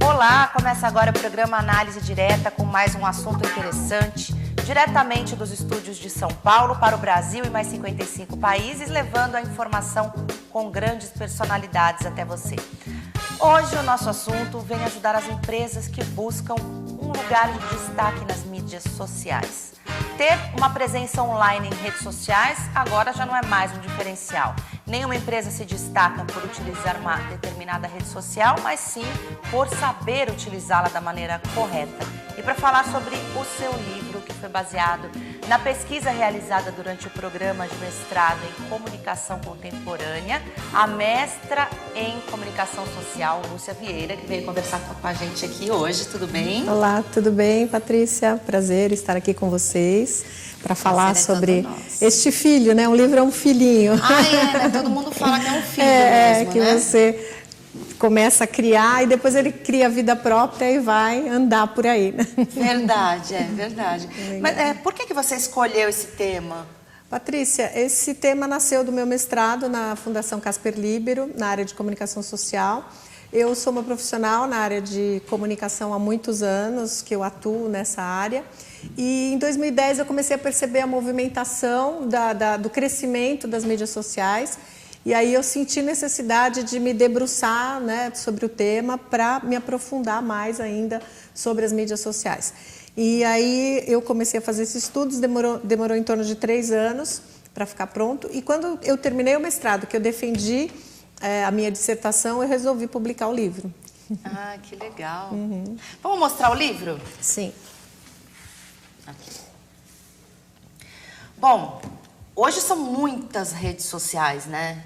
Olá, começa agora o programa Análise Direta com mais um assunto interessante, diretamente dos estúdios de São Paulo para o Brasil e mais 55 países, levando a informação com grandes personalidades até você. Hoje o nosso assunto vem ajudar as empresas que buscam um lugar de destaque nas mídias sociais. Ter uma presença online em redes sociais agora já não é mais um diferencial. Nenhuma empresa se destaca por utilizar uma determinada rede social, mas sim por saber utilizá-la da maneira correta. E para falar sobre o seu livro, que foi baseado na pesquisa realizada durante o programa de mestrado em Comunicação Contemporânea, a mestra em Comunicação Social, Lúcia Vieira, que veio conversar com a gente aqui hoje. Tudo bem? Olá, tudo bem, Patrícia? Prazer estar aqui com vocês para falar sobre este filho, né? Um livro é um filhinho. Né? Todo mundo fala que é um filho mesmo, que né? Você começa a criar e depois ele cria a vida própria e vai andar por aí, né? Verdade, verdade. Mas por que você escolheu esse tema? Patrícia, esse tema nasceu do meu mestrado na Fundação Casper Libero, na área de comunicação social. Eu sou uma profissional na área de comunicação há muitos anos, que eu atuo nessa área. E em 2010 eu comecei a perceber a movimentação do crescimento das mídias sociais. E aí eu senti necessidade de me debruçar, né, sobre o tema para me aprofundar mais ainda sobre as mídias sociais. E aí eu comecei a fazer esses estudos, demorou em torno de 3 anos para ficar pronto. E quando eu terminei o mestrado, que eu defendi a minha dissertação, eu resolvi publicar o livro. Ah, que legal. Uhum. Vamos mostrar o livro? Sim. Aqui. Bom, hoje são muitas redes sociais, né,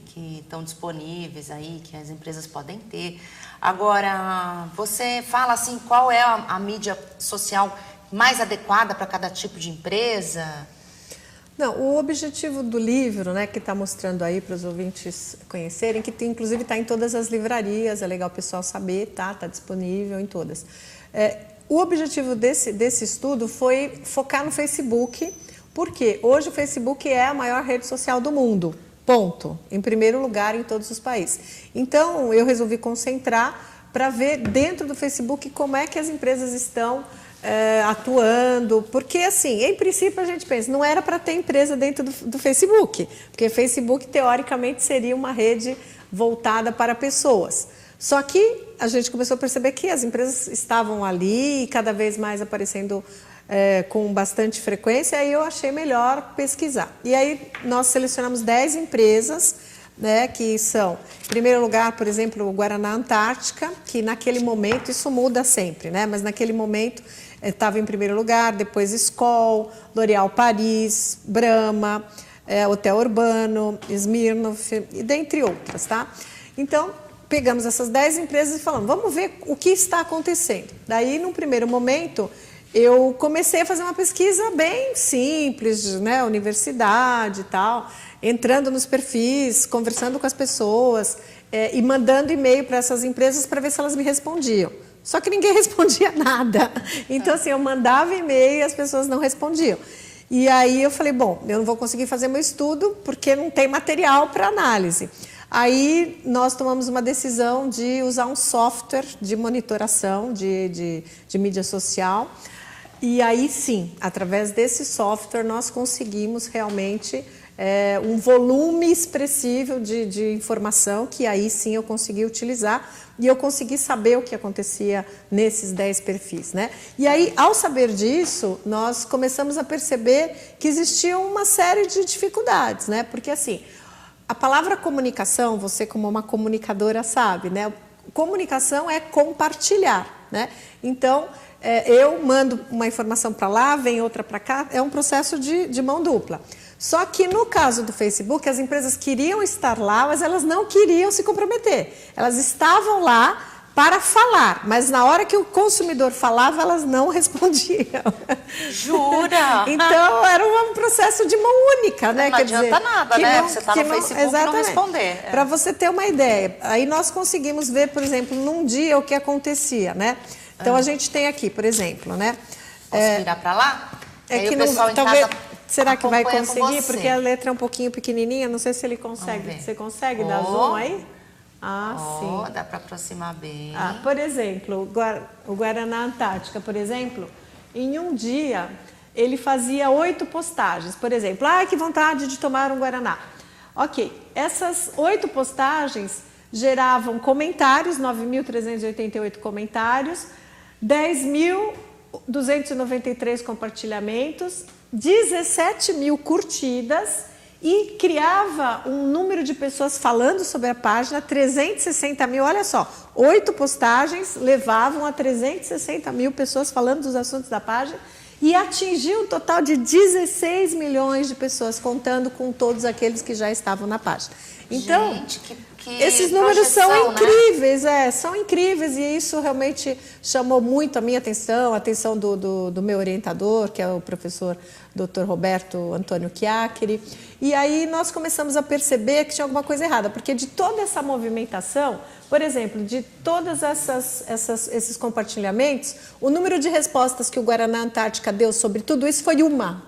que estão disponíveis aí, que as empresas podem ter. Agora, você fala assim, qual é a mídia social mais adequada para cada tipo de empresa? Não, o objetivo do livro, né, que está mostrando aí para os ouvintes conhecerem, que inclusive está em todas as livrarias, é legal o pessoal saber, tá disponível em todas. O objetivo desse estudo foi focar no Facebook, porque hoje o Facebook é a maior rede social do mundo, ponto, em primeiro lugar em todos os países. Então, eu resolvi concentrar para ver dentro do Facebook como é que as empresas estão atuando, porque assim, em princípio a gente pensa, não era para ter empresa dentro do Facebook, porque Facebook teoricamente seria uma rede voltada para pessoas. Só que a gente começou a perceber que as empresas estavam ali e cada vez mais aparecendo com bastante frequência, aí eu achei melhor pesquisar. E aí nós selecionamos 10 empresas, né, que são, em primeiro lugar, por exemplo, o Guaraná Antártica, que naquele momento, isso muda sempre, né, mas naquele momento estava em primeiro lugar, depois Skol, L'Oréal Paris, Brahma, Hotel Urbano, Smirnoff, e dentre outras, tá? Então, pegamos essas 10 empresas e falamos, vamos ver o que está acontecendo. Daí, num primeiro momento, eu comecei a fazer uma pesquisa bem simples, né, universidade e tal, entrando nos perfis, conversando com as pessoas e mandando e-mail para essas empresas para ver se elas me respondiam. Só que ninguém respondia nada. Então, assim, eu mandava e-mail e as pessoas não respondiam. E aí eu falei, bom, eu não vou conseguir fazer meu estudo porque não tem material para análise. Aí nós tomamos uma decisão de usar um software de monitoração de mídia social. E aí sim, através desse software nós conseguimos realmente um volume expressivo de informação que aí sim eu consegui utilizar e eu consegui saber o que acontecia nesses 10 perfis, né? E aí, ao saber disso, nós começamos a perceber que existia uma série de dificuldades, né? Porque assim, a palavra comunicação, você como uma comunicadora sabe, né? Comunicação é compartilhar, né? Então, eu mando uma informação para lá, vem outra para cá, é um processo de mão dupla. Só que no caso do Facebook, as empresas queriam estar lá, mas elas não queriam se comprometer. Elas estavam lá para falar, mas na hora que o consumidor falava, elas não respondiam. Jura? Então, era um processo de mão única, né? Não adianta nada, né? Você está no Facebook e não responder. Para você ter uma ideia, aí nós conseguimos ver, por exemplo, num dia o que acontecia, né? Então, a gente tem aqui, por exemplo, né? Posso virar para lá? É que o pessoal não, talvez, casa será que vai conseguir? Com Porque a letra é um pouquinho pequenininha, não sei se ele consegue. Você consegue dar zoom aí? Sim. Dá para aproximar bem. Por exemplo, o Guaraná Antártica, por exemplo, em um dia ele fazia 8 postagens. Por exemplo, que vontade de tomar um Guaraná. Ok, essas 8 postagens geravam comentários, 9.388 comentários, 10.293 compartilhamentos, 17 mil curtidas e criava um número de pessoas falando sobre a página, 360 mil, olha só, 8 postagens levavam a 360 mil pessoas falando dos assuntos da página e atingiu um total de 16 milhões de pessoas, contando com todos aqueles que já estavam na página. Então, gente, esses números são incríveis, são incríveis e isso realmente chamou muito a minha atenção, a atenção do meu orientador, que é o professor Dr. Roberto Antônio Chiaccheri. E aí nós começamos a perceber que tinha alguma coisa errada, porque de toda essa movimentação, por exemplo, de todos esses compartilhamentos, o número de respostas que o Guaraná Antártica deu sobre tudo isso foi uma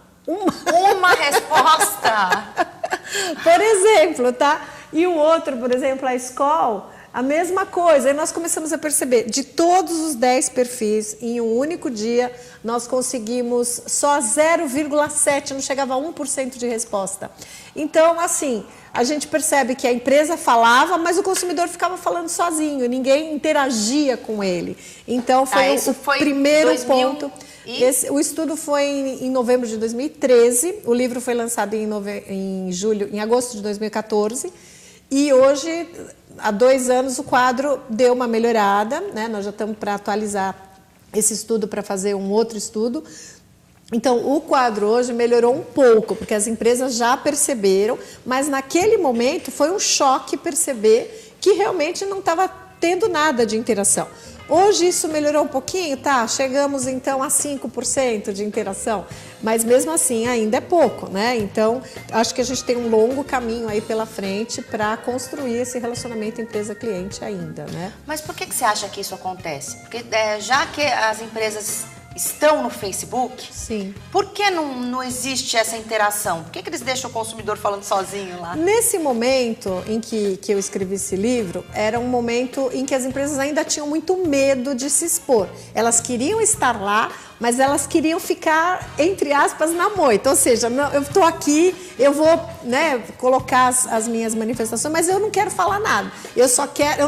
resposta. Por exemplo, tá? E o outro, por exemplo, a Skol, a mesma coisa. E nós começamos a perceber, de todos os 10 perfis, em um único dia, nós conseguimos só 0,7, não chegava a 1% de resposta. Então, assim, a gente percebe que a empresa falava, mas o consumidor ficava falando sozinho, ninguém interagia com ele. Então, foi o primeiro ponto. O estudo foi em novembro de 2013, o livro foi lançado em agosto de 2014 e hoje, há 2 anos, o quadro deu uma melhorada, né? Nós já estamos para atualizar esse estudo para fazer um outro estudo. Então, o quadro hoje melhorou um pouco, porque as empresas já perceberam, mas naquele momento foi um choque perceber que realmente não estava tendo nada de interação. Hoje isso melhorou um pouquinho, tá? Chegamos então a 5% de interação, mas mesmo assim ainda é pouco, né? Então, acho que a gente tem um longo caminho aí pela frente para construir esse relacionamento empresa-cliente ainda, né? Mas por que você acha que isso acontece? Porque já que as empresas estão no Facebook, sim, por que não existe essa interação? Por que eles deixam o consumidor falando sozinho lá? Nesse momento em que eu escrevi esse livro, era um momento em que as empresas ainda tinham muito medo de se expor. Elas queriam estar lá, mas elas queriam ficar, entre aspas, na moita. Ou seja, não, eu estou aqui, eu vou, né, colocar as minhas manifestações, mas eu não quero falar nada. Eu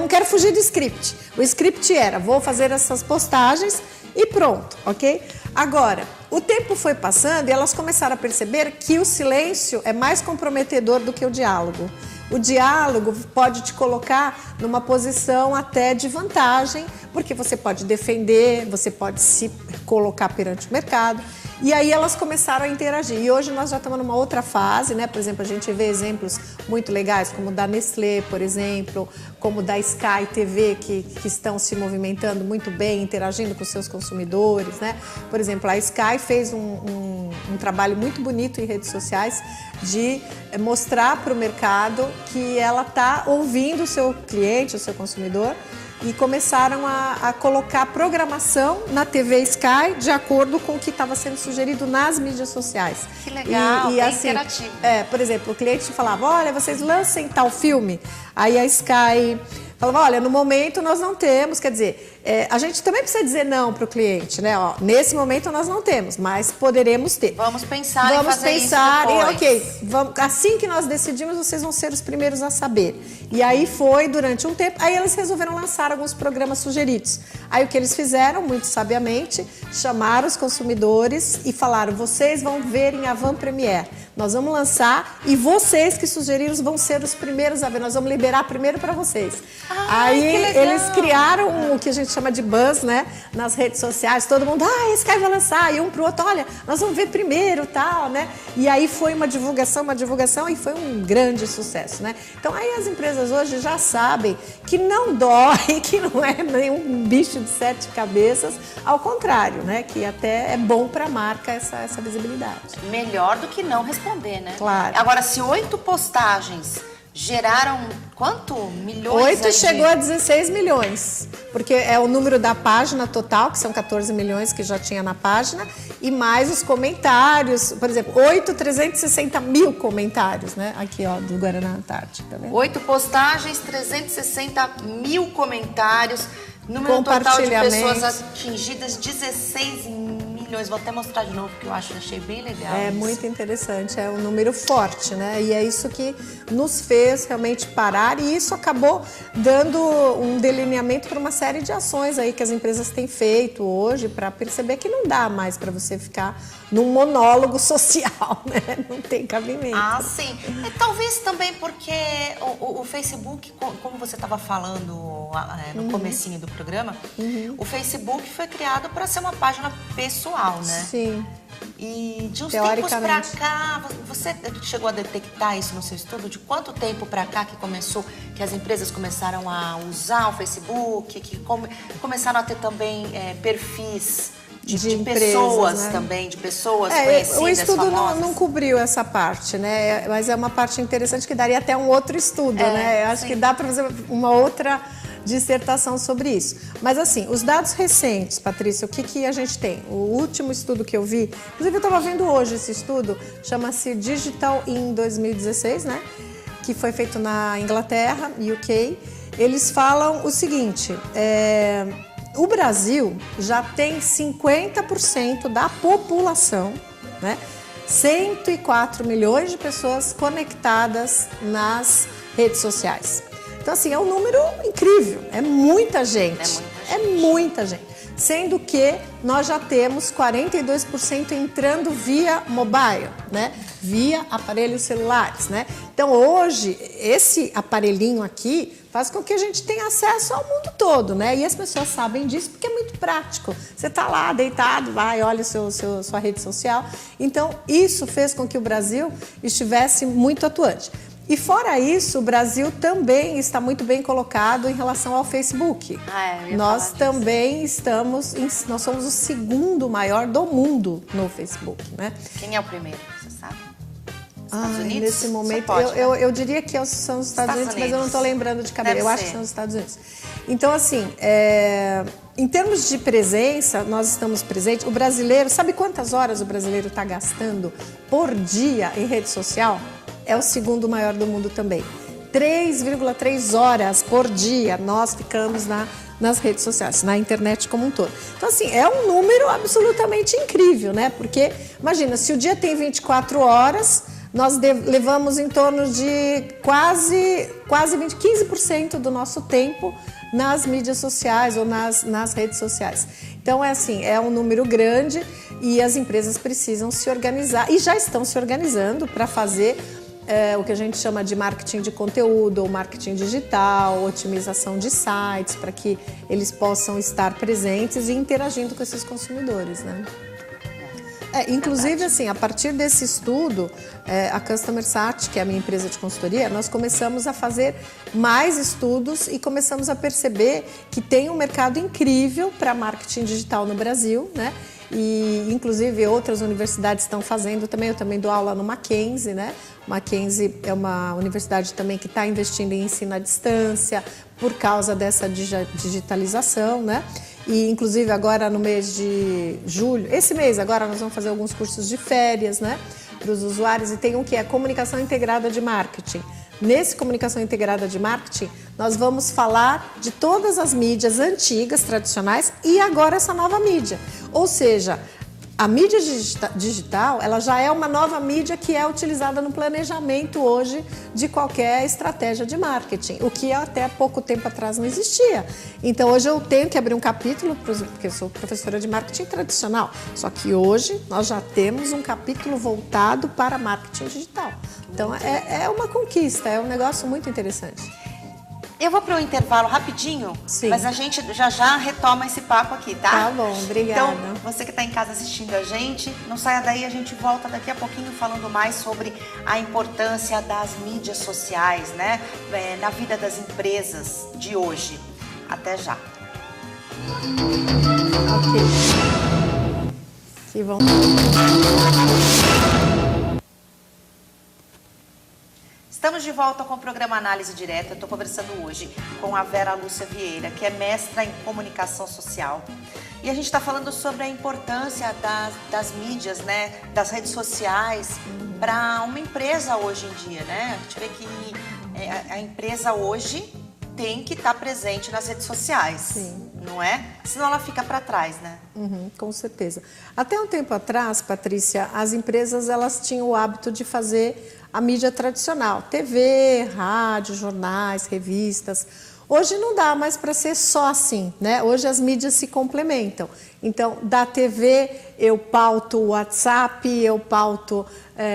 não quero fugir do script. O script era, vou fazer essas postagens e pronto, ok? Agora, o tempo foi passando e elas começaram a perceber que o silêncio é mais comprometedor do que o diálogo. O diálogo pode te colocar numa posição até de vantagem, porque você pode defender, você pode se colocar perante o mercado. E aí elas começaram a interagir. E hoje nós já estamos numa outra fase, né? Por exemplo, a gente vê exemplos muito legais, como o da Nestlé, por exemplo, como o da Sky TV, que estão se movimentando muito bem, interagindo com seus consumidores, né? Por exemplo, a Sky fez um trabalho muito bonito em redes sociais de mostrar para o mercado que ela está ouvindo o seu cliente, o seu consumidor, e começaram a colocar programação na TV Sky de acordo com o que estava sendo sugerido nas mídias sociais. Que legal, bem assim, interativo. Por exemplo, o cliente falava, olha, vocês lancem tal filme. Aí a Sky falava, olha, no momento nós não temos, quer dizer, a gente também precisa dizer não para o cliente, né? Ó, nesse momento nós não temos, mas poderemos ter. Vamos pensar em fazer isso depois. Ok, assim que nós decidimos, vocês vão ser os primeiros a saber. E aí foi durante um tempo, aí eles resolveram lançar alguns programas sugeridos. Aí o que eles fizeram, muito sabiamente, chamaram os consumidores e falaram, vocês vão ver em avant-première. nós vamos lançar e vocês que sugeriram vão ser os primeiros a ver, nós vamos liberar primeiro para vocês. Aí eles criaram o que a gente chama de buzz, né, nas redes sociais, todo mundo, esse cara vai lançar, e um pro outro, olha, nós vamos ver primeiro, tal, né? E aí foi uma divulgação e foi um grande sucesso, né? Então aí as empresas hoje já sabem que não dói, que não é nenhum bicho de 7 cabeças, ao contrário, né? Que até é bom para a marca essa visibilidade. Melhor do que não responder, né? Claro. Agora, se 8 postagens geraram quanto? Milhões? 8 chegou a 16 milhões, porque é o número da página total, que são 14 milhões que já tinha na página, e mais os comentários, por exemplo, 360 mil comentários, né? Aqui, ó, do Guaraná Antártica, tá vendo? 8 postagens, 360 mil comentários, número total de pessoas atingidas, 16 milhões. Vou até mostrar de novo, porque eu achei bem legal. É muito interessante, é um número forte, né? E é isso que nos fez realmente parar, e isso acabou dando um delineamento para uma série de ações aí que as empresas têm feito hoje para perceber que não dá mais para você ficar num monólogo social, né? Não tem cabimento. Ah, sim. Talvez também porque o Facebook, como você estava falando no comecinho do programa, o Facebook foi criado para ser uma página pessoal, né? Sim. E de uns tempos para cá, você chegou a detectar isso no seu estudo? De quanto tempo para cá que as empresas começaram a usar o Facebook, que começaram a ter também perfis de empresas, pessoas, né? Também, de pessoas conhecidas, o estudo famosas. não cobriu essa parte, né? Mas é uma parte interessante que daria até um outro estudo, né? Eu acho que dá para fazer uma outra dissertação sobre isso. Mas assim, os dados recentes, Patrícia, o que a gente tem? O último estudo que eu vi, inclusive eu estava vendo hoje esse estudo, chama-se Digital in 2016, né? Que foi feito na Inglaterra, UK. Eles falam o seguinte, o Brasil já tem 50% da população, né? 104 milhões de pessoas conectadas nas redes sociais. Então, assim, é um número incrível, é muita gente. É muita gente. Sendo que nós já temos 42% entrando via mobile, né? Via aparelhos celulares, né? Então, hoje, esse aparelhinho aqui faz com que a gente tenha acesso ao mundo todo, né? E as pessoas sabem disso porque é muito prático. Você está lá deitado, vai, olha sua rede social. Então, isso fez com que o Brasil estivesse muito atuante. E fora isso, o Brasil também está muito bem colocado em relação ao Facebook. Nós também nós somos o segundo maior do mundo no Facebook, né? Quem é o primeiro, você sabe? Estados Unidos? Nesse momento, pode, eu diria que são os Estados Unidos, mas eu não estou lembrando de cabeça. Eu acho que são os Estados Unidos. Então, assim, em termos de presença, nós estamos presentes. O brasileiro, sabe quantas horas o brasileiro está gastando por dia em rede social? É o segundo maior do mundo também. 3,3 horas por dia nós ficamos nas redes sociais, na internet como um todo. Então, assim, é um número absolutamente incrível, né? Porque, imagina, se o dia tem 24 horas, nós levamos em torno de quase 15% do nosso tempo nas mídias sociais ou nas redes sociais. Então, é um número grande e as empresas precisam se organizar e já estão se organizando para fazer o que a gente chama de marketing de conteúdo ou marketing digital, otimização de sites, para que eles possam estar presentes e interagindo com esses consumidores, né? Inclusive, assim, a partir desse estudo, a Customer Sat, que é a minha empresa de consultoria, nós começamos a fazer mais estudos e começamos a perceber que tem um mercado incrível para marketing digital no Brasil, né? E, inclusive, outras universidades estão fazendo também. Eu também dou aula no Mackenzie, né? Mackenzie é uma universidade também que está investindo em ensino à distância por causa dessa digitalização, né? E, inclusive, agora no mês de julho, esse mês agora nós vamos fazer alguns cursos de férias, né? Para os usuários, e tem um que é Comunicação Integrada de Marketing. Nesse Comunicação Integrada de Marketing, nós vamos falar de todas as mídias antigas, tradicionais, e agora essa nova mídia. Ou seja, A mídia digital, ela já é uma nova mídia que é utilizada no planejamento hoje de qualquer estratégia de marketing, o que até pouco tempo atrás não existia. Então, hoje eu tenho que abrir um capítulo, porque eu sou professora de marketing tradicional, só que hoje nós já temos um capítulo voltado para marketing digital. Então, é uma conquista, é um negócio muito interessante. Eu vou para um intervalo rapidinho, Sim. Mas a gente já retoma esse papo aqui, tá? Tá bom, obrigada. Então, você que está em casa assistindo a gente, não saia daí, a gente volta daqui a pouquinho falando mais sobre a importância das mídias sociais, né? Na vida das empresas de hoje. Até já. Ok. Que bom. Estamos de volta com o programa Análise Direta. Eu estou conversando hoje com a Vera Lúcia Vieira, que é mestra em comunicação social. E a gente está falando sobre a importância das mídias, né, das redes sociais para uma empresa hoje em dia, né? A gente vê que a empresa hoje tem que estar presente nas redes sociais, Sim. Não é? Senão ela fica para trás, né? Com certeza. Até um tempo atrás, Patrícia, as empresas elas tinham o hábito de fazer a mídia tradicional, TV, rádio, jornais, revistas. Hoje não dá mais para ser só assim, né? Hoje as mídias se complementam. Então, da TV eu pauto o WhatsApp, eu pauto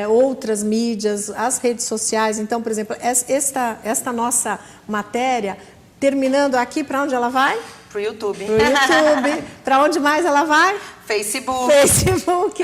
outras mídias, as redes sociais. Então, por exemplo, esta nossa matéria, terminando aqui, para onde ela vai? Pro YouTube. Pro YouTube. Para onde mais ela vai? Facebook.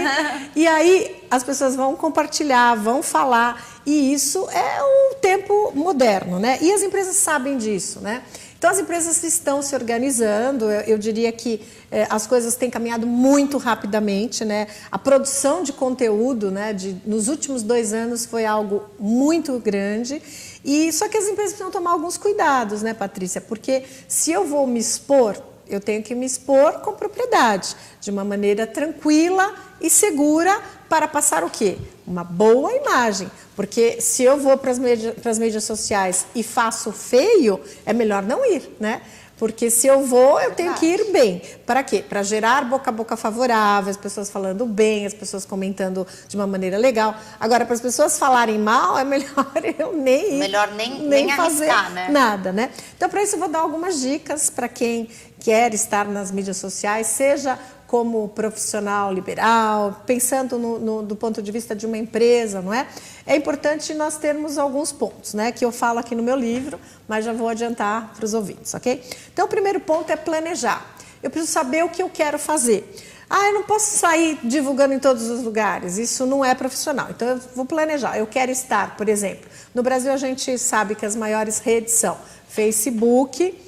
E aí as pessoas vão compartilhar, vão falar, e isso é o tempo moderno, né? E as empresas sabem disso, né? Então as empresas estão se organizando, eu diria que as coisas têm caminhado muito rapidamente, né? A produção de conteúdo, né, nos últimos 2 anos foi algo muito grande. E só que as empresas precisam tomar alguns cuidados, né, Patrícia? Porque se eu vou me expor, eu tenho que me expor com propriedade, de uma maneira tranquila e segura para passar o quê? Uma boa imagem. Porque se eu vou para as mídias sociais e faço feio, é melhor não ir, né? Porque se eu vou, eu tenho que ir bem. Para quê? Para gerar boca a boca favorável, as pessoas falando bem, as pessoas comentando de uma maneira legal. Agora, para as pessoas falarem mal, é melhor eu nem ir. Melhor nem fazer arriscar, né? Nada, né? Então, para isso, eu vou dar algumas dicas para quem quer estar nas mídias sociais, seja como profissional liberal, pensando do ponto de vista de uma empresa, não é? É importante nós termos alguns pontos, né? Que eu falo aqui no meu livro, mas já vou adiantar para os ouvintes, ok? Então, o primeiro ponto é planejar. Eu preciso saber o que eu quero fazer. Eu não posso sair divulgando em todos os lugares, isso não é profissional. Então, eu vou planejar. Eu quero estar, por exemplo, no Brasil a gente sabe que as maiores redes são Facebook,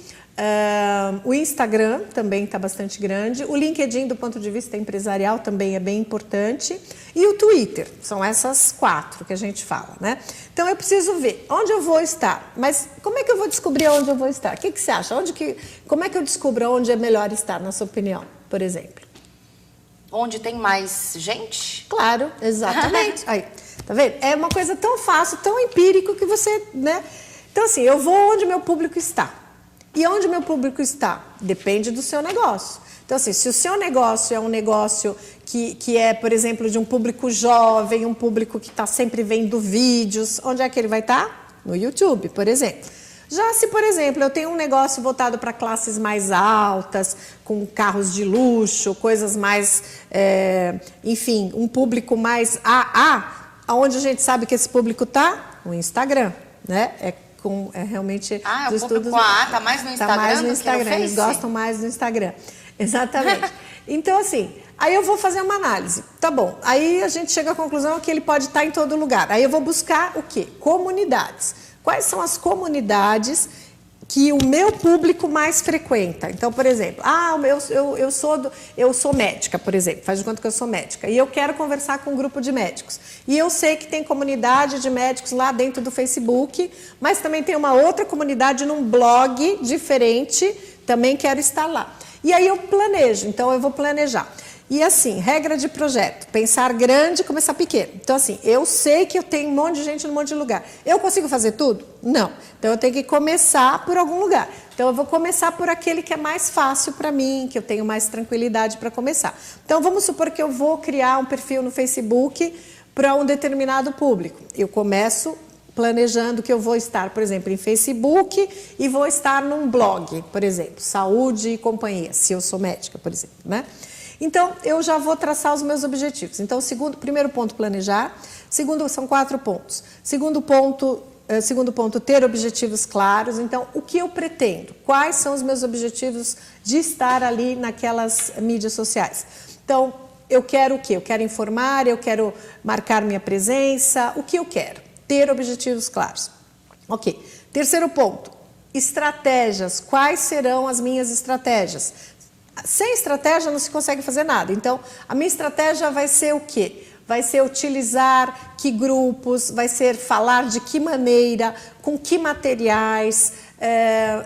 o Instagram também está bastante grande, o LinkedIn do ponto de vista empresarial também é bem importante e o Twitter, são essas 4 que a gente fala, né? Então eu preciso ver onde eu vou estar, mas como é que eu vou descobrir onde eu vou estar? O que você acha? Como é que eu descubro onde é melhor estar, na sua opinião, por exemplo? Onde tem mais gente? Claro, exatamente. Aí, tá vendo? É uma coisa tão fácil, tão empírico que você, né? Então assim, eu vou onde meu público está. E onde o meu público está? Depende do seu negócio. Então, assim, se o seu negócio é um negócio que é, por exemplo, de um público jovem, um público que está sempre vendo vídeos, onde é que ele vai estar? No YouTube, por exemplo. Já se, por exemplo, eu tenho um negócio voltado para classes mais altas, com carros de luxo, coisas mais, enfim, um público mais aonde a gente sabe que esse público está? No Instagram, né? Realmente o público A está mais no Instagram mais no do Instagram, que no eles Face? gostam mais do Instagram. Exatamente. Então, assim, aí eu vou fazer uma análise. Tá bom, aí a gente chega à conclusão que ele pode estar em todo lugar. Aí eu vou buscar o quê? Comunidades. Quais são as comunidades que o meu público mais frequenta? Então, por exemplo, eu sou médica, por exemplo, faz de conta que eu sou médica, e eu quero conversar com um grupo de médicos. E eu sei que tem comunidade de médicos lá dentro do Facebook, mas também tem uma outra comunidade num blog diferente, também quero estar lá. E aí eu planejo, então eu vou planejar. E assim, regra de projeto, pensar grande e começar pequeno. Então assim, eu sei que eu tenho um monte de gente num monte de lugar. Eu consigo fazer tudo? Não. Então eu tenho que começar por algum lugar. Então eu vou começar por aquele que é mais fácil para mim, que eu tenho mais tranquilidade para começar. Então vamos supor que eu vou criar um perfil no Facebook para um determinado público. Eu começo planejando que eu vou estar, por exemplo, em Facebook e vou estar num blog, por exemplo, Saúde e Companhia, se eu sou médica, por exemplo, né? Então, eu já vou traçar os meus objetivos. Então, primeiro ponto, planejar. Segundo, são 4 pontos. Segundo ponto, ter objetivos claros. Então, o que eu pretendo? Quais são os meus objetivos de estar ali naquelas mídias sociais? Então, eu quero o quê? Eu quero informar, eu quero marcar minha presença. O que eu quero? Ter objetivos claros. Ok. Terceiro ponto, estratégias. Quais serão as minhas estratégias? Sem estratégia não se consegue fazer nada. Então, a minha estratégia vai ser o quê? Vai ser utilizar que grupos, vai ser falar de que maneira, com que materiais,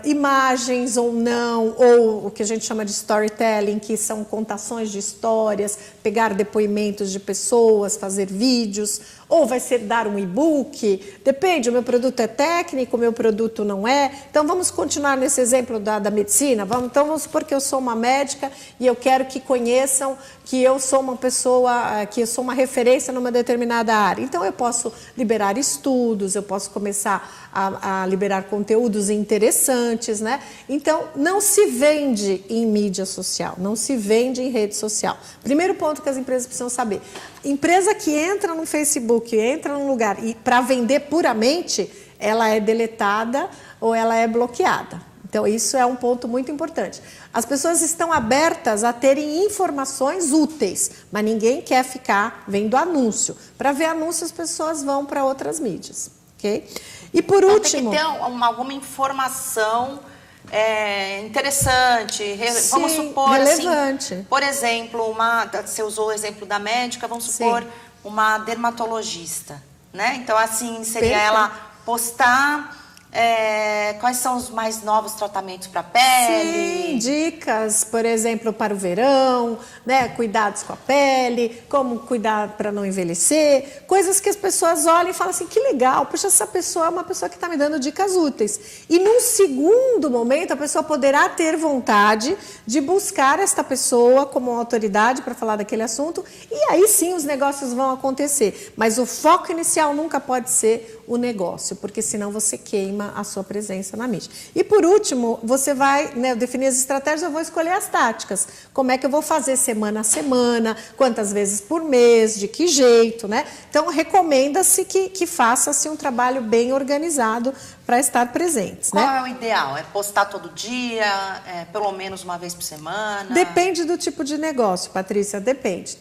imagens ou não, ou o que a gente chama de storytelling, que são contações de histórias, pegar depoimentos de pessoas, fazer vídeos, ou vai ser dar um e-book, depende, o meu produto é técnico, o meu produto não é. Então vamos continuar nesse exemplo da medicina, então vamos supor que eu sou uma médica e eu quero que conheçam que eu sou uma pessoa, que eu sou uma referência numa determinada área. Então eu posso liberar estudos, eu posso começar a liberar conteúdos interessantes, né? Então não se vende em mídia social, não se vende em rede social. Primeiro ponto que as empresas precisam saber, empresa que entra no Facebook, entra num lugar e para vender puramente, ela é deletada ou ela é bloqueada. Então, isso é um ponto muito importante. As pessoas estão abertas a terem informações úteis, mas ninguém quer ficar vendo anúncio. Para ver anúncio, as pessoas vão para outras mídias. Okay? E por último... Tem que ter alguma informação interessante, vamos supor relevante. Assim, por exemplo, você usou o exemplo da médica, vamos supor uma dermatologista, né? Então assim, seria ela postar quais são os mais novos tratamentos para a pele? Sim, dicas, por exemplo, para o verão, né? Cuidados com a pele, como cuidar para não envelhecer, coisas que as pessoas olham e falam assim, que legal, puxa, essa pessoa é uma pessoa que está me dando dicas úteis. E num segundo momento, a pessoa poderá ter vontade de buscar esta pessoa como autoridade para falar daquele assunto, e aí sim os negócios vão acontecer. Mas o foco inicial nunca pode ser o negócio, porque senão você queima a sua presença na mídia. E por último, você vai definir as estratégias, eu vou escolher as táticas. Como é que eu vou fazer semana a semana, quantas vezes por mês, de que jeito, né? Então, recomenda-se que faça-se um trabalho bem organizado para estar presentes. Qual né? é o ideal? É postar todo dia, pelo menos uma vez por semana? Depende do tipo de negócio, Patrícia, depende.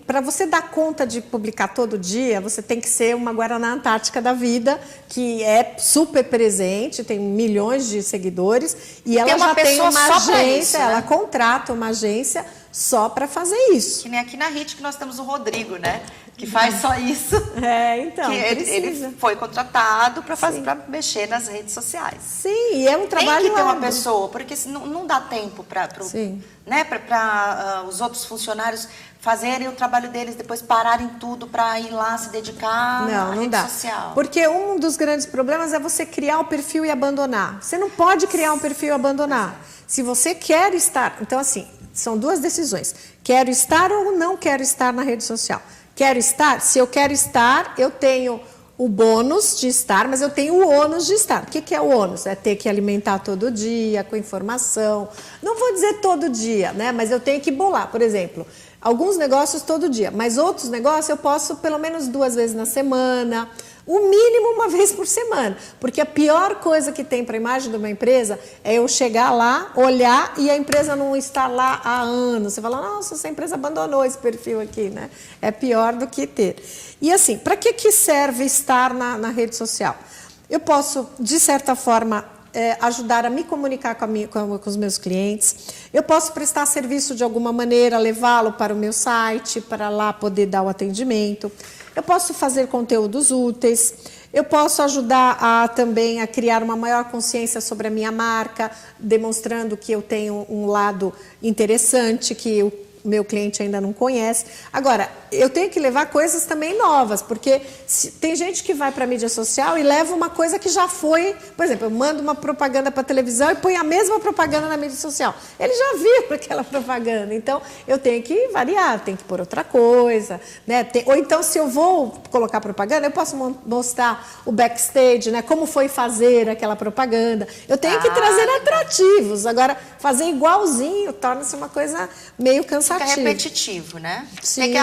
Para você dar conta de publicar todo dia, você tem que ser uma Guaraná Antártica da vida, que é super presente, tem milhões de seguidores, e ela já tem uma agência, isso, né? Ela contrata uma agência só para fazer isso. Que nem aqui na RIT que nós temos o Rodrigo, né? Que faz só isso. Então. Que ele foi contratado para mexer nas redes sociais. Sim, e é um trabalho. Tem que ter uma pessoa, porque não dá tempo para os outros funcionários fazerem o trabalho deles, depois pararem tudo para ir lá se dedicar à rede social. Porque um dos grandes problemas é você criar o perfil e abandonar. Você não pode criar um perfil e abandonar. Se você quer estar... Então, assim, são duas decisões. Quero estar ou não quero estar na rede social? Quero estar? Se eu quero estar, eu tenho o bônus de estar, mas eu tenho o ônus de estar. O que é o ônus? É ter que alimentar todo dia, com informação. Não vou dizer todo dia, né? Mas eu tenho que bolar, por exemplo, alguns negócios todo dia, mas outros negócios eu posso pelo menos 2 vezes na semana, o mínimo uma vez por semana, porque a pior coisa que tem para a imagem de uma empresa é eu chegar lá, olhar e a empresa não estar lá há anos. Você fala, nossa, essa empresa abandonou esse perfil aqui, né? É pior do que ter. E assim, para que serve estar na rede social? Eu posso, de certa forma, ajudar a me comunicar com os meus clientes. Eu posso prestar serviço de alguma maneira, levá-lo para o meu site, para lá poder dar o atendimento. Eu posso fazer conteúdos úteis, eu posso ajudar também a criar uma maior consciência sobre a minha marca, demonstrando que eu tenho um lado interessante, que meu cliente ainda não conhece. Agora, eu tenho que levar coisas também novas, porque tem gente que vai para a mídia social e leva uma coisa que já foi, por exemplo, eu mando uma propaganda para a televisão e põe a mesma propaganda na mídia social. Ele já viu aquela propaganda, então eu tenho que variar, tenho que pôr outra coisa, né? Ou então, se eu vou colocar propaganda, eu posso mostrar o backstage, né? Como foi fazer aquela propaganda. Eu tenho que trazer atrativos. Agora, fazer igualzinho torna-se uma coisa meio cansativa. Fica repetitivo, né? Sim. É que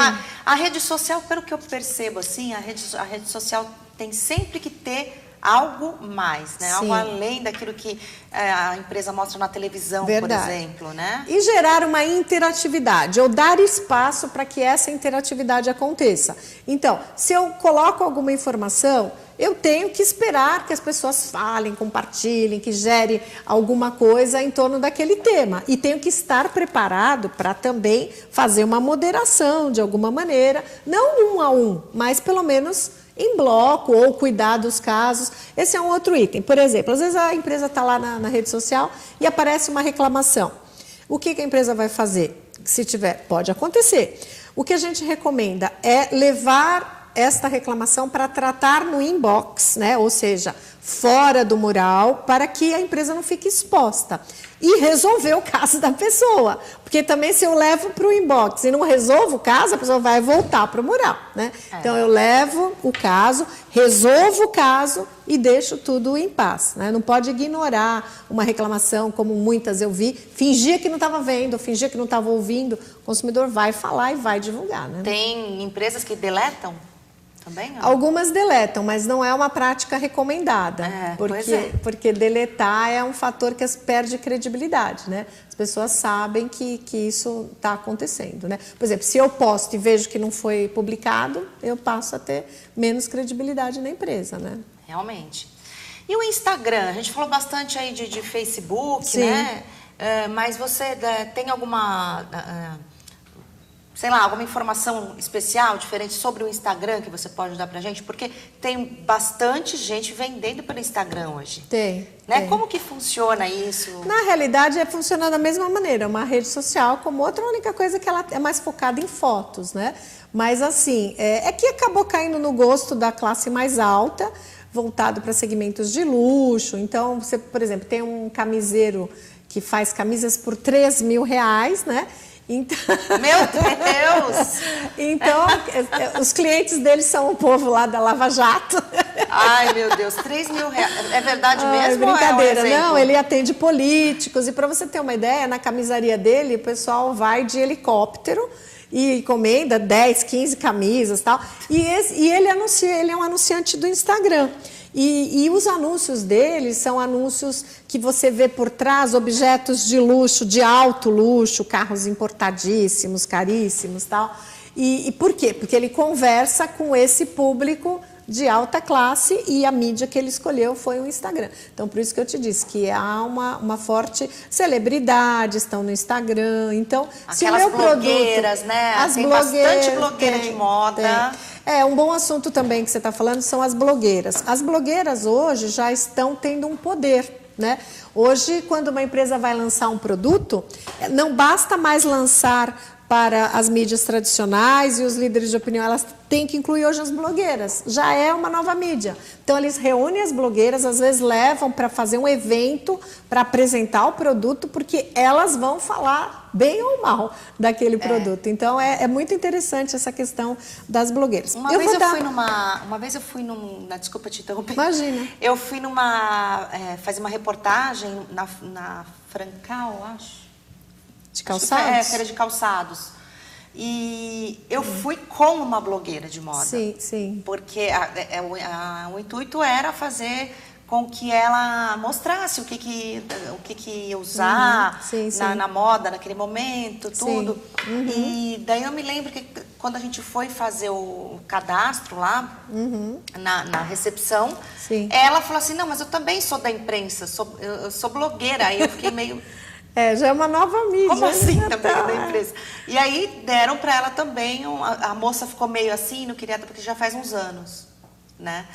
a rede social, pelo que eu percebo, assim, a rede social tem sempre que ter algo mais, né? Sim. Algo além daquilo que a empresa mostra na televisão, Verdade. por exemplo, né? E gerar uma interatividade, ou dar espaço para que essa interatividade aconteça. Então, se eu coloco alguma informação, eu tenho que esperar que as pessoas falem, compartilhem, que gere alguma coisa em torno daquele tema. E tenho que estar preparado para também fazer uma moderação de alguma maneira, não 1 a 1, mas pelo menos em bloco, ou cuidar dos casos. Esse é um outro item. Por exemplo, às vezes a empresa está lá na rede social e aparece uma reclamação. O que a empresa vai fazer? Se tiver, pode acontecer. O que a gente recomenda é levar esta reclamação para tratar no inbox, né? Ou seja, fora do mural, para que a empresa não fique exposta. E resolver o caso da pessoa. Porque também se eu levo para o inbox e não resolvo o caso, a pessoa vai voltar para o mural, né? Então eu levo o caso, resolvo o caso e deixo tudo em paz, né? Não pode ignorar uma reclamação, como muitas eu vi, fingir que não estava vendo, fingir que não estava ouvindo. O consumidor vai falar e vai divulgar, né? Tem empresas que deletam também? Não? Algumas deletam, mas não é uma prática recomendada. Porque deletar é um fator que perde credibilidade, né? As pessoas sabem que isso está acontecendo, né? Por exemplo, se eu posto e vejo que não foi publicado, eu passo a ter menos credibilidade na empresa, né? Realmente. E o Instagram? A gente falou bastante aí de Facebook, Sim. né? Mas você tem alguma... sei lá, alguma informação especial, diferente sobre o Instagram que você pode dar pra gente? Porque tem bastante gente vendendo pelo Instagram hoje. Tem. Né? Tem. Como que funciona isso? Na realidade, funciona da mesma maneira. Uma rede social como outra, a única coisa é que ela é mais focada em fotos, né? Mas, assim, é que acabou caindo no gosto da classe mais alta, voltado para segmentos de luxo. Então, você, por exemplo, tem um camiseiro que faz camisas por R$3.000, né? Então... Meu Deus! Então, os clientes deles são o povo lá da Lava Jato. Ai, meu Deus, R$3.000. É verdade mesmo? Brincadeira. Ou é um não, ele atende políticos. E para você ter uma ideia, na camisaria dele, o pessoal vai de helicóptero e encomenda 10, 15 camisas e tal. E ele é um anunciante do Instagram. E os anúncios dele são anúncios que você vê por trás objetos de luxo, de alto luxo, carros importadíssimos, caríssimos e tal. E por quê? Porque ele conversa com esse público de alta classe e a mídia que ele escolheu foi o Instagram. Então, por isso que eu te disse que há uma forte celebridade, estão no Instagram. Então, aquelas se o meu blogueiras, produto, né? Tem bastante blogueira de moda. Um bom assunto também que você está falando são as blogueiras. As blogueiras hoje já estão tendo um poder, né? Hoje, quando uma empresa vai lançar um produto, não basta mais lançar para as mídias tradicionais e os líderes de opinião, elas têm que incluir hoje as blogueiras. Já é uma nova mídia. Então, eles reúnem as blogueiras, às vezes levam para fazer um evento, para apresentar o produto, porque elas vão falar bem ou mal daquele produto. Então, é muito interessante essa questão das blogueiras. Uma vez eu fui numa... Desculpa te interromper. Imagina. Eu fui fazer uma reportagem na Francal, acho. De calçados? Feira de calçados. E eu fui com uma blogueira de moda. Sim, sim. Porque o intuito era fazer com que ela mostrasse o que ia usar na moda, naquele momento, tudo. E daí eu me lembro que quando a gente foi fazer o cadastro lá, na recepção, ela falou assim, não, mas eu também sou da imprensa, eu sou blogueira. Aí eu fiquei meio... já é uma nova mídia. Como assim também da empresa? E aí deram para ela também, a moça ficou meio assim, não queria, porque já faz uns anos. né?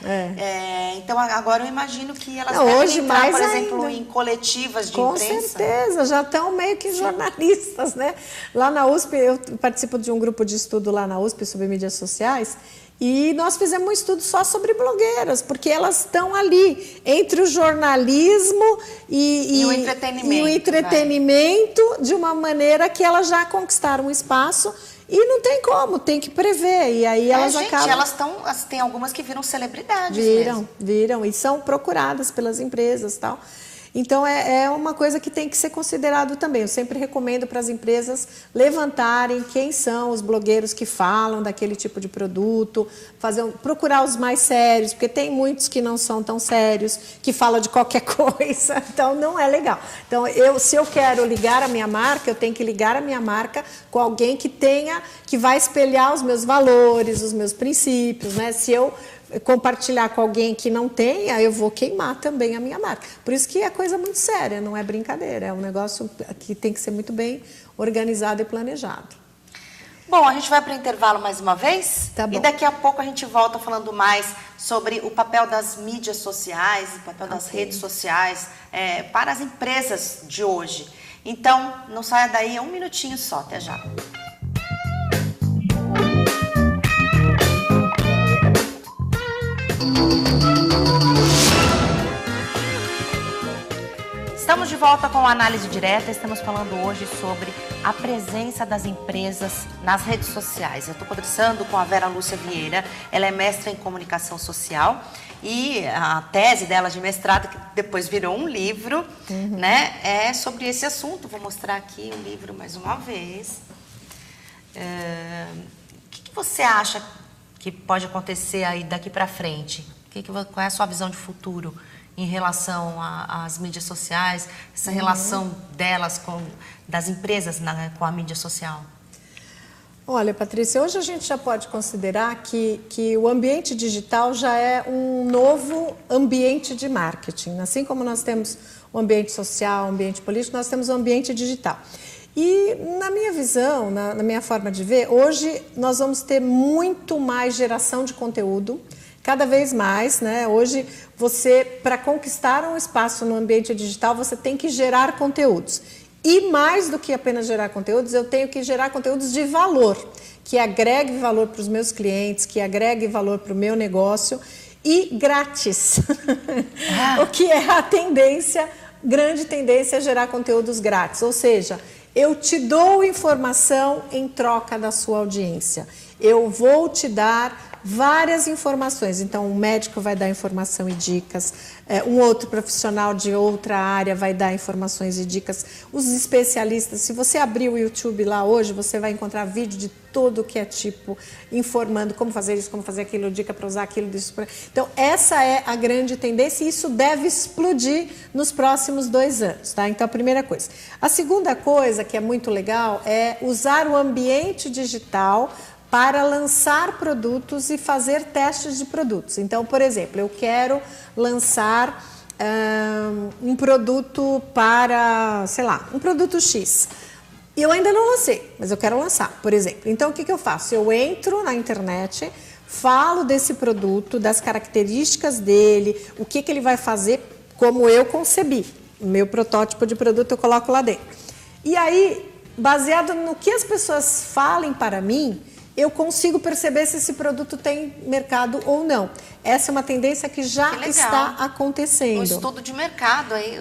Então agora eu imagino que elas hoje entrar, mais por exemplo, ainda. Em coletivas de Com imprensa. certeza, já estão meio que jornalistas, né? Lá na USP, eu participo de um grupo de estudo lá na USP sobre mídias sociais e nós fizemos um estudo só sobre blogueiras, porque elas estão ali entre o jornalismo e o entretenimento, e o entretenimento de uma maneira que elas já conquistaram um espaço. E não tem como, tem que prever. E aí elas acabam. Elas estão. Tem algumas que viram celebridades. Viram. E são procuradas pelas empresas e tal. Então, é uma coisa que tem que ser considerado também. Eu sempre recomendo para as empresas levantarem quem são os blogueiros que falam daquele tipo de produto, procurar os mais sérios, porque tem muitos que não são tão sérios, que falam de qualquer coisa, então não é legal. Então, se eu quero ligar a minha marca, eu tenho que ligar a minha marca com alguém que vai espelhar os meus valores, os meus princípios, né? Se eu compartilhar com alguém que não tem, aí eu vou queimar também a minha marca. Por isso que é coisa muito séria, não é brincadeira, é um negócio que tem que ser muito bem organizado e planejado. Bom, a gente vai para o intervalo mais uma vez, tá bom. E daqui a pouco a gente volta falando mais sobre o papel das mídias sociais, o papel das redes sociais para as empresas de hoje. Então, não saia daí, 1 minutinho só, até já. Estamos de volta com a Análise Direta. Estamos falando hoje sobre a presença das empresas nas redes sociais. Eu estou conversando com a Vera Lúcia Vieira. Ela é mestra em comunicação social e a tese dela de mestrado, que depois virou um livro, né, é sobre esse assunto. Vou mostrar aqui o livro mais uma vez. O que você acha que pode acontecer aí daqui para frente? Qual é a sua visão de futuro em relação às mídias sociais, essa relação das empresas com a mídia social? Olha, Patrícia, hoje a gente já pode considerar que o ambiente digital já é um novo ambiente de marketing. Assim como nós temos o ambiente social, o ambiente político, nós temos o ambiente digital. E na minha visão, na minha forma de ver, hoje nós vamos ter muito mais geração de conteúdo, cada vez mais, né? Hoje, para conquistar um espaço no ambiente digital, você tem que gerar conteúdos. E mais do que apenas gerar conteúdos, eu tenho que gerar conteúdos de valor, que agregue valor para os meus clientes, que agregue valor para o meu negócio e grátis. O que é a grande tendência é gerar conteúdos grátis. Ou seja, eu te dou informação em troca da sua audiência. Eu vou te dar várias informações. Então, um médico vai dar informação e dicas, um outro profissional de outra área vai dar informações e dicas, os especialistas. Se você abrir o YouTube lá hoje, você vai encontrar vídeo de todo que é tipo, informando como fazer isso, como fazer aquilo, dica para usar aquilo, disso. Então, essa é a grande tendência e isso deve explodir nos próximos 2 anos, tá? Então, a primeira coisa. A segunda coisa que é muito legal é usar o ambiente digital para lançar produtos e fazer testes de produtos. Então, por exemplo, eu quero lançar um produto para, sei lá, um produto X. E eu ainda não lancei, mas eu quero lançar, por exemplo. Então, o que eu faço? Eu entro na internet, falo desse produto, das características dele, o que ele vai fazer, como eu concebi. O meu protótipo de produto eu coloco lá dentro. E aí, baseado no que as pessoas falem para mim, eu consigo perceber se esse produto tem mercado ou não. Essa é uma tendência que já está acontecendo. Um estudo de mercado aí,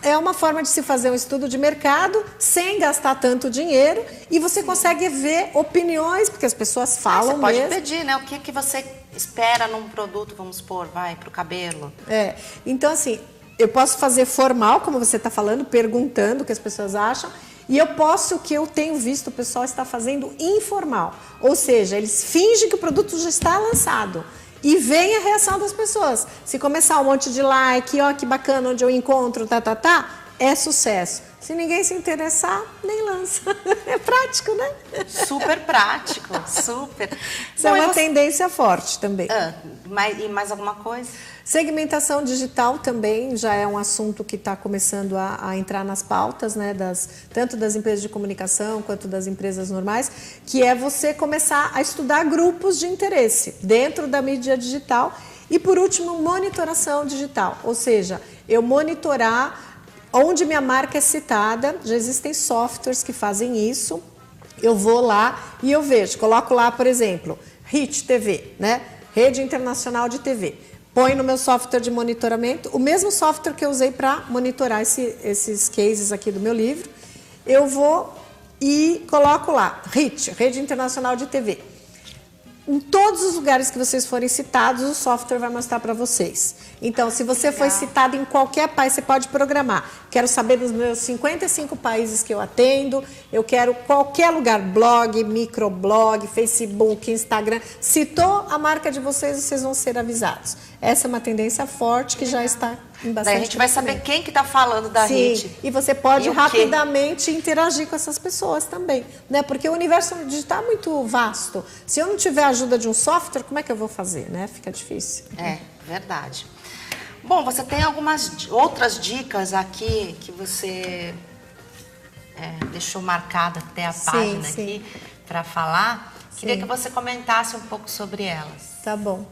é uma forma de se fazer um estudo de mercado sem gastar tanto dinheiro e você consegue ver opiniões, porque as pessoas falam mesmo. Você pode pedir, né? O que você espera num produto, vamos supor, para o cabelo. Então, assim, eu posso fazer formal, como você está falando, perguntando o que as pessoas acham. E eu posso, o que eu tenho visto, o pessoal está fazendo informal. Ou seja, eles fingem que o produto já está lançado. E vem a reação das pessoas. Se começar um monte de like, ó, que bacana, onde eu encontro, é sucesso. Se ninguém se interessar, nem lança. É prático, né? Super prático, super. Isso é uma tendência forte também. E mais alguma coisa? Segmentação digital também já é um assunto que está começando a entrar nas pautas, né, tanto das empresas de comunicação quanto das empresas normais, que é você começar a estudar grupos de interesse dentro da mídia digital. E por último, monitoração digital, ou seja, eu monitorar onde minha marca é citada. Já existem softwares que fazem isso. Eu vou lá e eu vejo, coloco lá, por exemplo, RIT TV, né? Rede Internacional de TV. Põe no meu software de monitoramento, o mesmo software que eu usei para monitorar esses cases aqui do meu livro. Eu vou e coloco lá, RIT, Rede Internacional de TV. Em todos os lugares que vocês forem citados, o software vai mostrar para vocês. Então, se você foi citado em qualquer país, você pode programar. Quero saber dos meus 55 países que eu atendo, eu quero qualquer lugar, blog, microblog, Facebook, Instagram. Citou a marca de vocês, vocês vão ser avisados. Essa é uma tendência forte que já está em bastante. Daí a gente vai saber quem que está falando da RIT. E você pode rapidamente quê? Interagir com essas pessoas também, né? Porque o universo digital é muito vasto. Se eu não tiver a ajuda de um software, como é que eu vou fazer, né? Fica difícil. É, verdade. Bom, você tem algumas outras dicas aqui que você deixou marcada até a página aqui para falar. Queria que você comentasse um pouco sobre elas. Tá bom.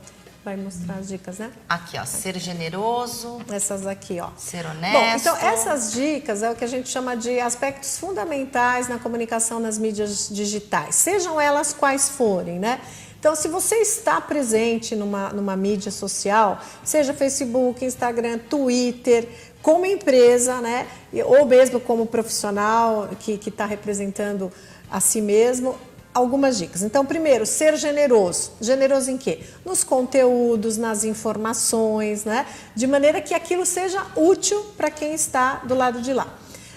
Vai mostrar as dicas, né? Aqui, ó, ser generoso. Essas aqui, ó. Ser honesto. Bom, então essas dicas é o que a gente chama de aspectos fundamentais na comunicação nas mídias digitais, sejam elas quais forem, né? Então, se você está presente numa mídia social, seja Facebook, Instagram, Twitter, como empresa, né? Ou mesmo como profissional que está representando a si mesmo, algumas dicas. Então, primeiro, ser generoso. Generoso em quê? Nos conteúdos, nas informações, né? De maneira que aquilo seja útil para quem está do lado de lá.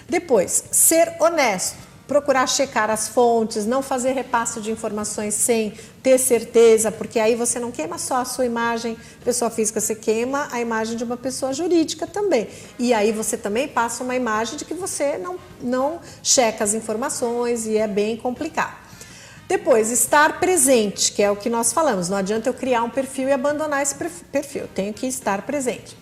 Depois, ser honesto. Procurar checar as fontes, não fazer repasse de informações sem ter certeza, porque aí você não queima só a sua imagem, pessoa física, você queima a imagem de uma pessoa jurídica também. E aí você também passa uma imagem de que você não checa as informações e é bem complicado. Depois, estar presente, que é o que nós falamos. Não adianta eu criar um perfil e abandonar esse perfil. Eu tenho que estar presente.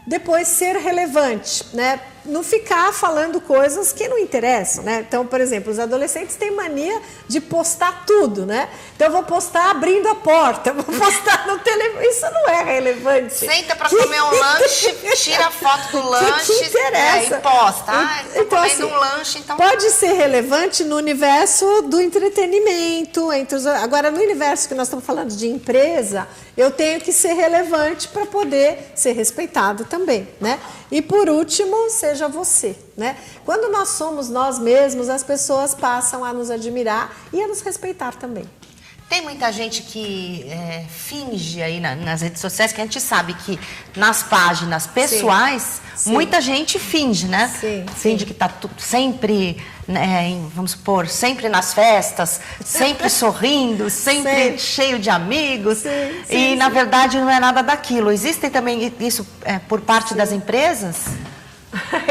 Depois, ser relevante, né? Não ficar falando coisas que não interessam, né? Então, por exemplo, os adolescentes têm mania de postar tudo, né? Então, eu vou postar abrindo a porta, vou postar no telefone. Isso não é relevante. Senta para comer um lanche, tira a foto do lanche que interessa? E posta. Então, comendo assim, um lanche, então... Pode ser relevante no universo do entretenimento. Agora, no universo que nós estamos falando de empresa, eu tenho que ser relevante para poder ser respeitado também, né? E por último, seja você, né? Quando nós somos nós mesmos, as pessoas passam a nos admirar e a nos respeitar também. Tem muita gente que finge aí nas redes sociais, que a gente sabe que nas páginas pessoais, sim. Muita gente finge, né? Finge que está sempre, né, vamos supor, sempre nas festas, sempre sorrindo, sempre cheio de amigos. Na verdade, não é nada daquilo. Existem também isso por parte das empresas?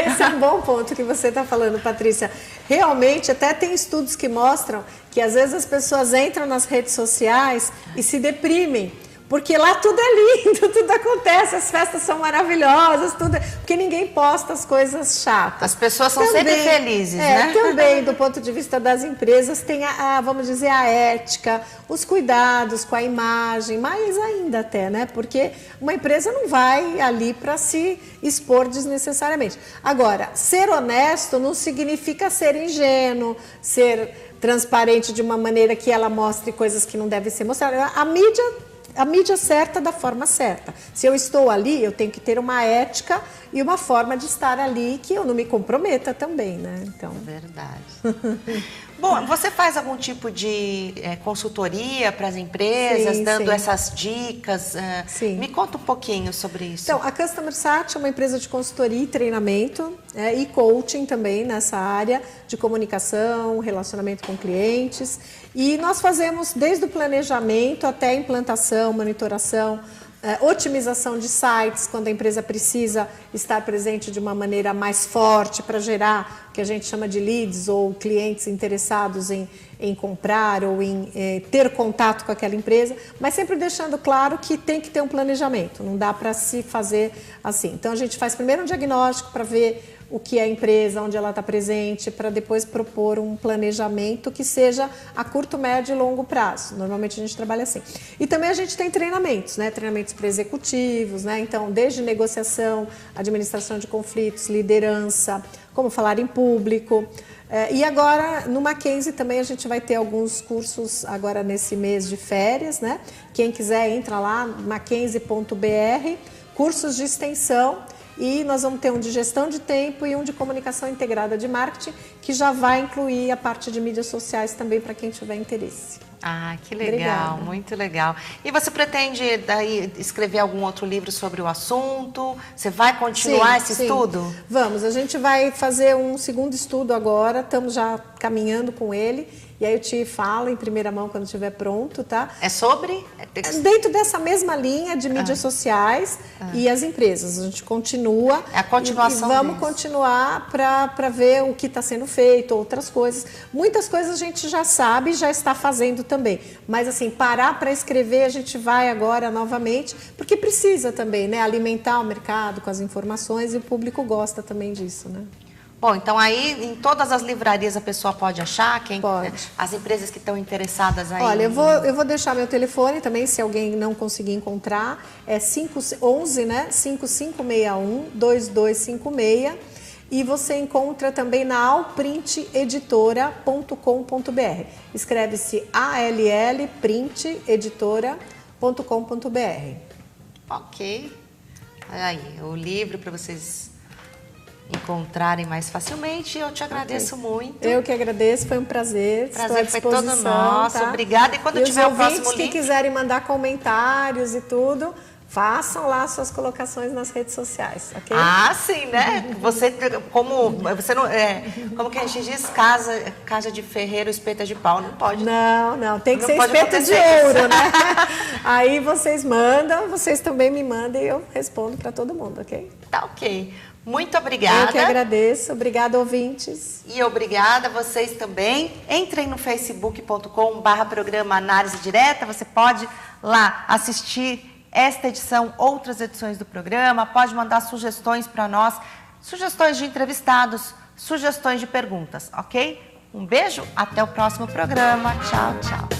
Esse é um bom ponto que você está falando, Patrícia. Realmente, até tem estudos que mostram que às vezes as pessoas entram nas redes sociais e se deprimem, porque lá tudo é lindo, tudo acontece, as festas são maravilhosas, porque ninguém posta as coisas chatas. As pessoas são sempre felizes, né? Também, do ponto de vista das empresas, tem vamos dizer, a ética, os cuidados com a imagem, mais ainda até, né? Porque uma empresa não vai ali para se expor desnecessariamente. Agora, ser honesto não significa ser ingênuo, ser transparente de uma maneira que ela mostre coisas que não devem ser mostradas. A mídia certa da forma certa. Se eu estou ali, eu tenho que ter uma ética e uma forma de estar ali que eu não me comprometa também, né? Então... Verdade. Bom, você faz algum tipo de consultoria para as empresas, dando essas dicas? Me conta um pouquinho sobre isso. Então, a Customer Sat é uma empresa de consultoria e treinamento e coaching também nessa área de comunicação, relacionamento com clientes. E nós fazemos desde o planejamento até a implantação, monitoração, otimização de sites, quando a empresa precisa estar presente de uma maneira mais forte para gerar o que a gente chama de leads ou clientes interessados em comprar ou em ter contato com aquela empresa, mas sempre deixando claro que tem que ter um planejamento, não dá para se fazer assim. Então a gente faz primeiro um diagnóstico para ver o que é a empresa, onde ela está presente, para depois propor um planejamento que seja a curto, médio e longo prazo. Normalmente a gente trabalha assim. E também a gente tem treinamentos, né? Treinamentos para executivos, né? Então, desde negociação, administração de conflitos, liderança, como falar em público. E agora, no Mackenzie também a gente vai ter alguns cursos agora nesse mês de férias, né? Quem quiser entra lá, mackenzie.br, cursos de extensão. E nós vamos ter um de gestão de tempo e um de comunicação integrada de marketing, que já vai incluir a parte de mídias sociais também para quem tiver interesse. Ah, que legal, Obrigada. muito legal. E você pretende daí escrever algum outro livro sobre o assunto? Você vai continuar esse estudo? Vamos, a gente vai fazer um segundo estudo agora, estamos já caminhando com ele. E aí eu te falo em primeira mão quando estiver pronto, tá? É sobre? Dentro dessa mesma linha de mídias sociais e as empresas. A gente continua. É a continuação e vamos disso. continuar para ver o que está sendo feito, outras coisas. Muitas coisas a gente já sabe e já está fazendo também. Mas assim, parar para escrever a gente vai agora novamente, porque precisa também, né? Alimentar o mercado com as informações e o público gosta também disso, né? Bom, então aí em todas as livrarias a pessoa pode achar? Pode. As empresas que estão interessadas aí? Olha, eu vou deixar meu telefone também, se alguém não conseguir encontrar, é 511, né? 5561-2256. E você encontra também na allprinteditora.com.br. Escreve-se allprinteditora.com.br. Ok. Aí, o livro para vocês encontrarem mais facilmente. Eu te agradeço muito. Eu que agradeço, foi um prazer. Prazer estou à foi todo nosso. Tá? Obrigada. E quando tiver o próximo ouvintes que quiserem mandar comentários e tudo, façam lá suas colocações nas redes sociais, ok? Ah, sim, né? Você não como que a gente diz, casa de ferreiro, espeta de pau, não pode. Não, tem que Não ser pode espeta de acontecer ouro, isso. né? Aí vocês mandam, vocês também me mandam e eu respondo para todo mundo, ok? Tá ok. Muito obrigada. Eu que agradeço. Obrigada, ouvintes. E obrigada a vocês também. Entrem no facebook.com/programa Análise Direta. Você pode lá assistir esta edição, outras edições do programa. Pode mandar sugestões para nós, sugestões de entrevistados, sugestões de perguntas, ok? Um beijo, até o próximo programa. Tchau, tchau.